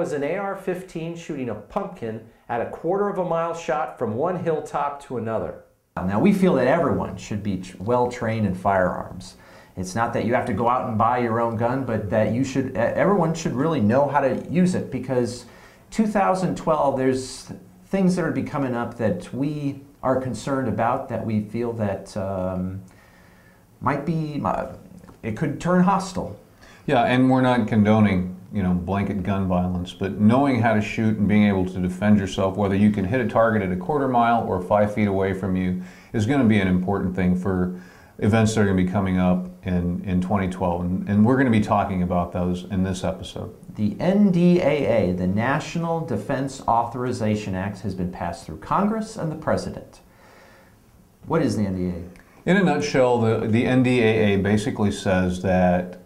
was an AR-15 shooting a pumpkin at a quarter-of-a-mile shot from one hilltop to another. Now, we feel that everyone should be well trained in firearms. It's not that you have to go out and buy your own gun, but that everyone should really know how to use it, because 2012, there's things that are coming up that we are concerned about, that we feel that it could turn hostile. Yeah, and we're not condoning, blanket gun violence, but knowing how to shoot and being able to defend yourself, whether you can hit a target at a quarter mile or 5 feet away from you, is going to be an important thing for events that are going to be coming up in 2012. And we're going to be talking about those in this episode. The NDAA, the National Defense Authorization Act, has been passed through Congress and the President. What is the NDAA? In a nutshell, the NDAA basically says that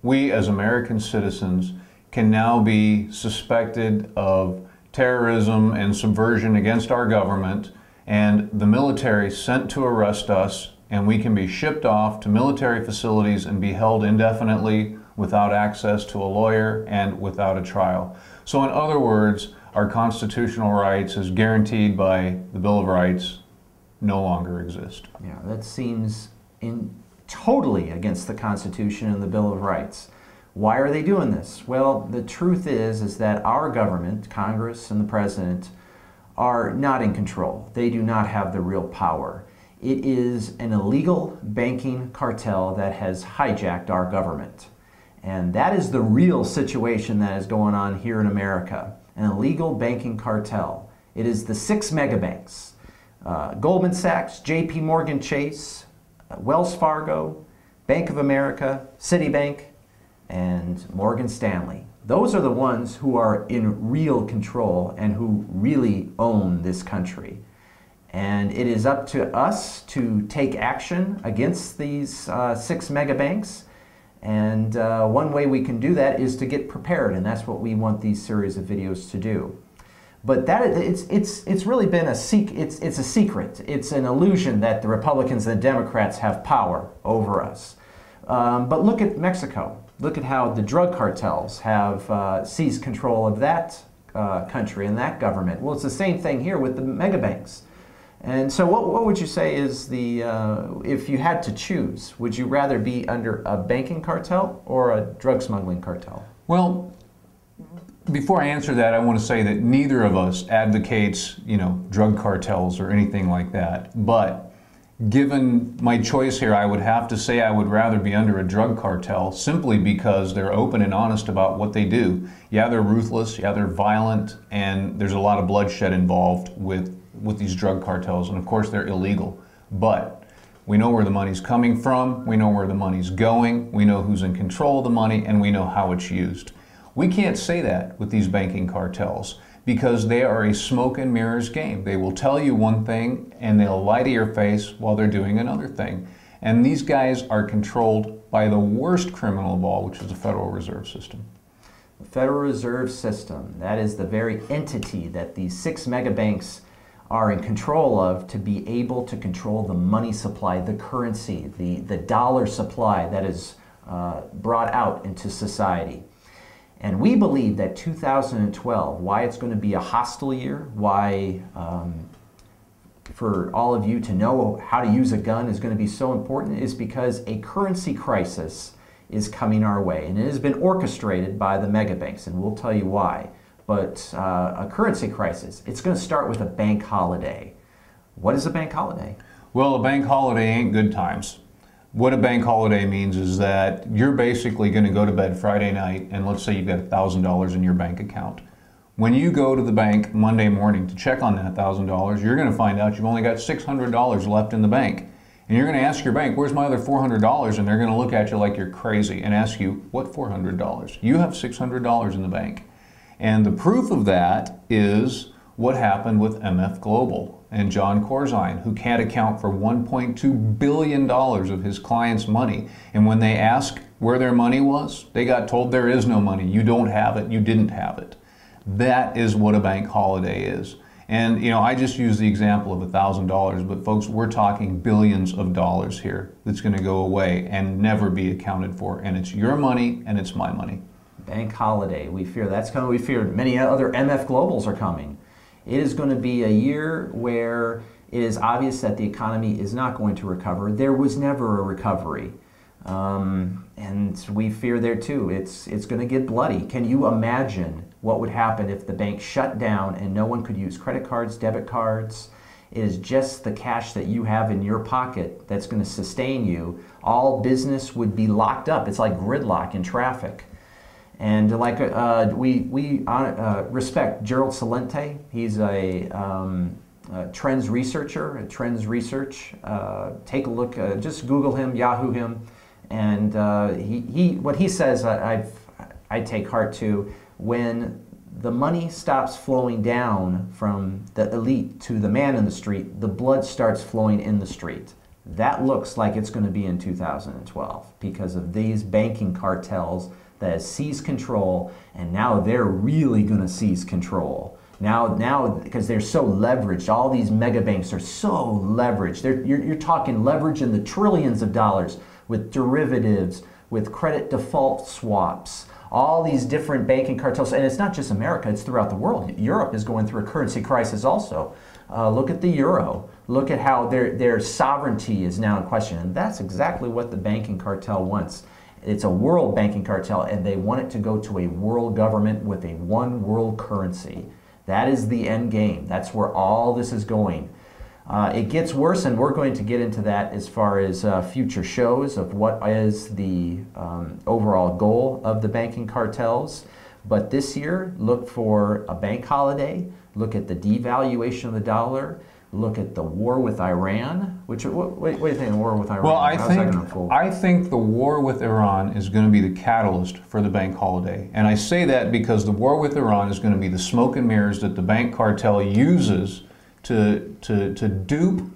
we as American citizens can now be suspected of terrorism and subversion against our government, and the military sent to arrest us, and we can be shipped off to military facilities and be held indefinitely without access to a lawyer and without a trial. So in other words, our constitutional rights, as guaranteed by the Bill of Rights, no longer exist. Yeah, that seems totally against the Constitution and the Bill of Rights. Why are they doing this? Well, the truth is that our government, Congress and the President, are not in control. They do not have the real power. It is an illegal banking cartel that has hijacked our government. And that is the real situation that is going on here in America. An illegal banking cartel. It is the 6 megabanks. Goldman Sachs, JP Morgan Chase, Wells Fargo, Bank of America, Citibank, and Morgan Stanley. Those are the ones who are in real control and who really own this country. And it is up to us to take action against these 6 megabanks. And one way we can do that is to get prepared, and that's what we want these series of videos to do. But it's really been a secret. It's an illusion that the Republicans and the Democrats have power over us. But look at Mexico. Look at how the drug cartels have seized control of that country and that government. Well, it's the same thing here with the megabanks. And so what would you say is if you had to choose, would you rather be under a banking cartel or a drug smuggling cartel? Well, before I answer that, I want to say that neither of us advocates, drug cartels or anything like that. But given my choice here, I would have to say I would rather be under a drug cartel, simply because they're open and honest about what they do. Yeah, they're ruthless, yeah, they're violent, and there's a lot of bloodshed involved with these drug cartels, and of course they're illegal. But we know where the money's coming from, we know where the money's going, we know who's in control of the money, and we know how it's used. We can't say that with these banking cartels, because they are a smoke and mirrors game. They will tell you one thing and they'll lie to your face while they're doing another thing. And these guys are controlled by the worst criminal of all, which is the Federal Reserve System. The Federal Reserve System, that is the very entity that these 6 megabanks are in control of, to be able to control the money supply, the currency, the dollar supply that is brought out into society. And we believe that 2012, why it's going to be a hostile year, why for all of you to know how to use a gun is going to be so important, is because a currency crisis is coming our way. And it has been orchestrated by the megabanks, and we'll tell you why. But a currency crisis, it's going to start with a bank holiday. What is a bank holiday? Well, a bank holiday ain't good times. What a bank holiday means is that you're basically going to go to bed Friday night, and let's say you've got $1,000 in your bank account. When you go to the bank Monday morning to check on that $1,000, you're going to find out you've only got $600 left in the bank. And you're going to ask your bank, where's my other $400? And they're going to look at you like you're crazy and ask you, what $400? You have $600 in the bank. And the proof of that is what happened with MF Global and John Corzine, who can't account for $1.2 billion of his clients' money. And when they asked where their money was, they got told there is no money. You don't have it. You didn't have it. That is what a bank holiday is. And, I just used the example of $1,000, but folks, we're talking billions of dollars here that's going to go away and never be accounted for. And it's your money and it's my money. bank holiday. We fear that's coming. We fear many other MF Globals are coming. It is going to be a year where it is obvious that the economy is not going to recover. There was never a recovery. And we fear there too. It's going to get bloody. Can you imagine what would happen if the bank shut down and no one could use credit cards, debit cards? It is just the cash that you have in your pocket that's going to sustain you. All business would be locked up. It's like gridlock in traffic. And like we respect Gerald Celente. He's a trends researcher, trends research. Take a look, just Google him, Yahoo him, and what he says I take heart to. When the money stops flowing down from the elite to the man in the street, the blood starts flowing in the street. That looks like it's going to be in 2012 because of these banking cartels that has seized control, and now they're really going to seize control. Now, because they're so leveraged, all these mega banks are so leveraged. You're talking leverage in the trillions of dollars with derivatives, with credit default swaps, all these different banking cartels. And it's not just America, it's throughout the world. Europe is going through a currency crisis also. Look at the euro. Look at how their sovereignty is now in question. And that's exactly what the banking cartel wants. It's a world banking cartel, and they want it to go to a world government with a one world currency. That is the end game. That's where all this is going. It gets worse, and we're going to get into that as far as future shows of what is the overall goal of the banking cartels. But this year, look for a bank holiday, look at the devaluation of the dollar, look at the war with Iran. What do you think of the war with Iran? Well, I think the war with Iran is going to be the catalyst for the bank holiday. And I say that because the war with Iran is going to be the smoke and mirrors that the bank cartel uses to dupe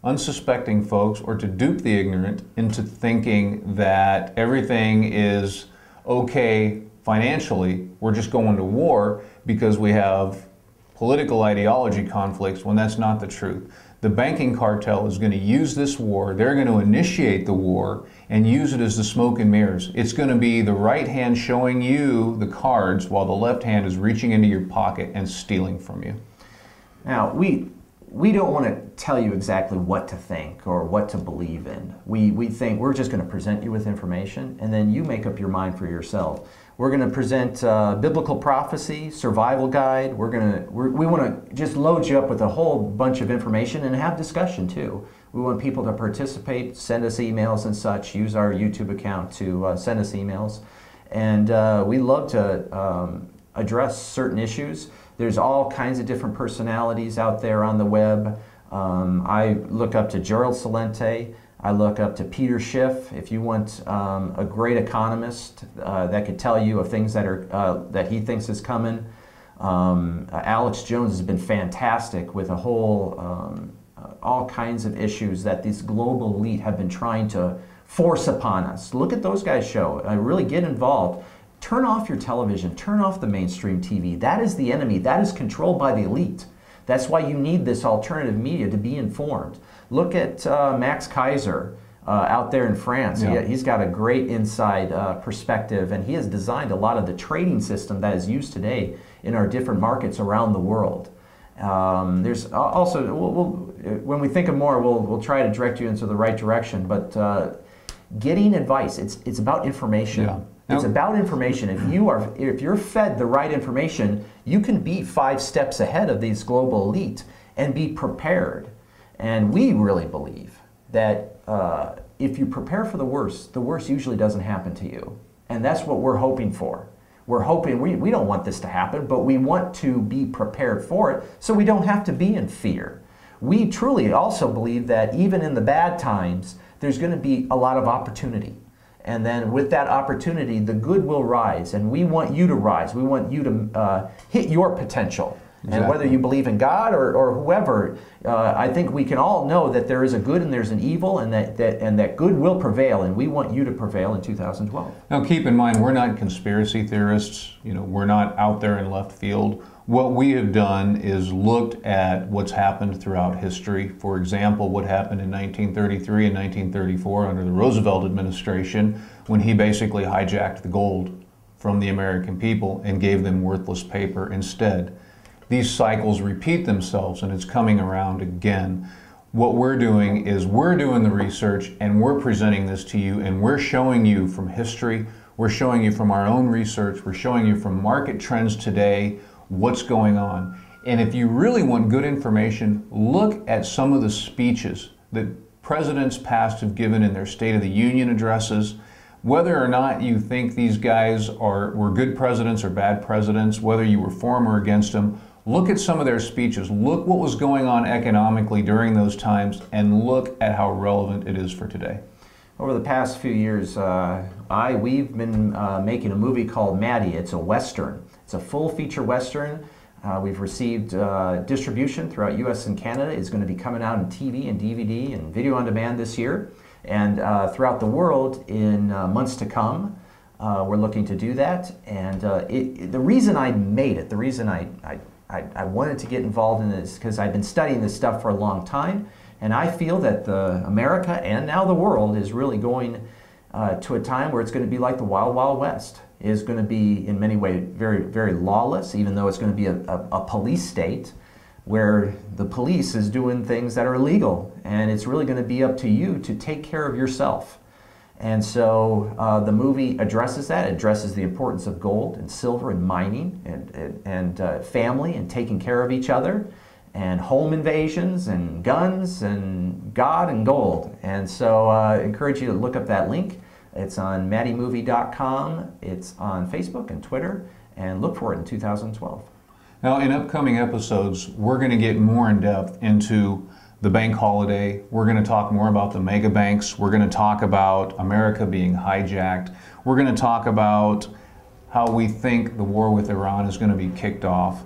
unsuspecting folks, or to dupe the ignorant into thinking that everything is okay financially. We're just going to war because we have political ideology conflicts, when that's not the truth. The banking cartel is going to use this war. They're going to initiate the war and use it as the smoke and mirrors. It's going to be the right hand showing you the cards while the left hand is reaching into your pocket and stealing from you. Now, we don't want to tell you exactly what to think or what to believe in. We think we're just going to present you with information, and then you make up your mind for yourself. We're going to present biblical prophecy, survival guide. We want to just load you up with a whole bunch of information and have discussion too. We want people to participate, send us emails and such. Use our YouTube account to send us emails. And we love to address certain issues. There's all kinds of different personalities out there on the web. I look up to Gerald Celente. I look up to Peter Schiff. If you want a great economist that could tell you of things that are that he thinks is coming. Alex Jones has been fantastic with a whole all kinds of issues that this global elite have been trying to force upon us. Look at those guys' show. Really get involved. Turn off your television. Turn off the mainstream TV. That is the enemy. That is controlled by the elite. That's why you need this alternative media to be informed. Look at Max Kaiser out there in France. Yeah. He's got a great inside perspective, and he has designed a lot of the trading system that is used today in our different markets around the world. There's also, when we think of more, we'll try to direct you into the right direction, but getting advice, it's about information. Yeah. It's about information. If you're fed the right information, you can be 5 steps ahead of these global elite and be prepared. And we really believe that if you prepare for the worst usually doesn't happen to you. And that's what we're hoping for. We're hoping, we don't want this to happen, but we want to be prepared for it so we don't have to be in fear. We truly also believe that even in the bad times, there's going to be a lot of opportunity. And then with that opportunity, the good will rise, and we want you to rise. We want you to hit your potential. Exactly. And whether you believe in God or whoever, I think we can all know that there is a good and there's an evil, and that good will prevail, and we want you to prevail in 2012. Now keep in mind, we're not conspiracy theorists. We're not out there in left field. What we have done is looked at what's happened throughout history. For example, what happened in 1933 and 1934 under the Roosevelt administration when he basically hijacked the gold from the American people and gave them worthless paper instead. These cycles repeat themselves, and it's coming around again. What we're doing is we're doing the research and we're presenting this to you, and we're showing you from history, we're showing you from our own research, we're showing you from market trends today what's going on. And if you really want good information, look at some of the speeches that presidents past have given in their State of the Union addresses. Whether or not you think these guys were good presidents or bad presidents, whether you were for them or against them, look at some of their speeches. Look what was going on economically during those times, and look at how relevant it is for today. Over the past few years, we've been making a movie called Maddie. It's a Western. It's a full feature Western. We've received distribution throughout US and Canada. It's going to be coming out in TV and DVD and video on demand this year. And throughout the world in months to come. We're looking to do that. And the reason I made it, the reason I wanted to get involved in this, because I've been studying this stuff for a long time. And I feel that America and now the world is really going to a time where it's going to be like the Wild Wild West. It is going to be in many ways very, very lawless, even though it's going to be a police state where the police is doing things that are illegal. And it's really going to be up to you to take care of yourself. And so the movie addresses that. It addresses the importance of gold and silver and mining and family and taking care of each other, and home invasions and guns and God and gold. And so I encourage you to look up that link. It's on maddiemovie.com. It's on Facebook and Twitter, and look for it in 2012. Now, in upcoming episodes, we're going to get more in depth into the bank holiday. We're going to talk more about the mega banks. We're going to talk about America being hijacked. We're going to talk about how we think the war with Iran is going to be kicked off.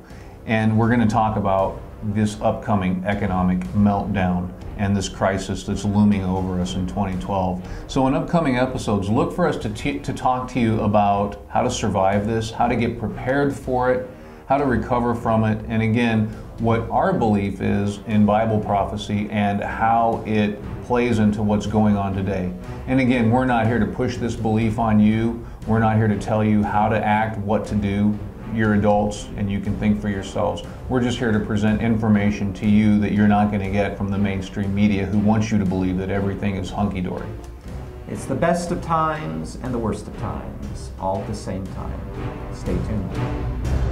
And we're going to talk about this upcoming economic meltdown and this crisis that's looming over us in 2012. So in upcoming episodes, look for us to talk to you about how to survive this, how to get prepared for it, how to recover from it, and again, what our belief is in Bible prophecy and how it plays into what's going on today. And again, we're not here to push this belief on you. We're not here to tell you how to act, what to do. You're adults and you can think for yourselves. We're just here to present information to you that you're not going to get from the mainstream media, who wants you to believe that everything is hunky-dory. It's the best of times and the worst of times, all at the same time. Stay tuned.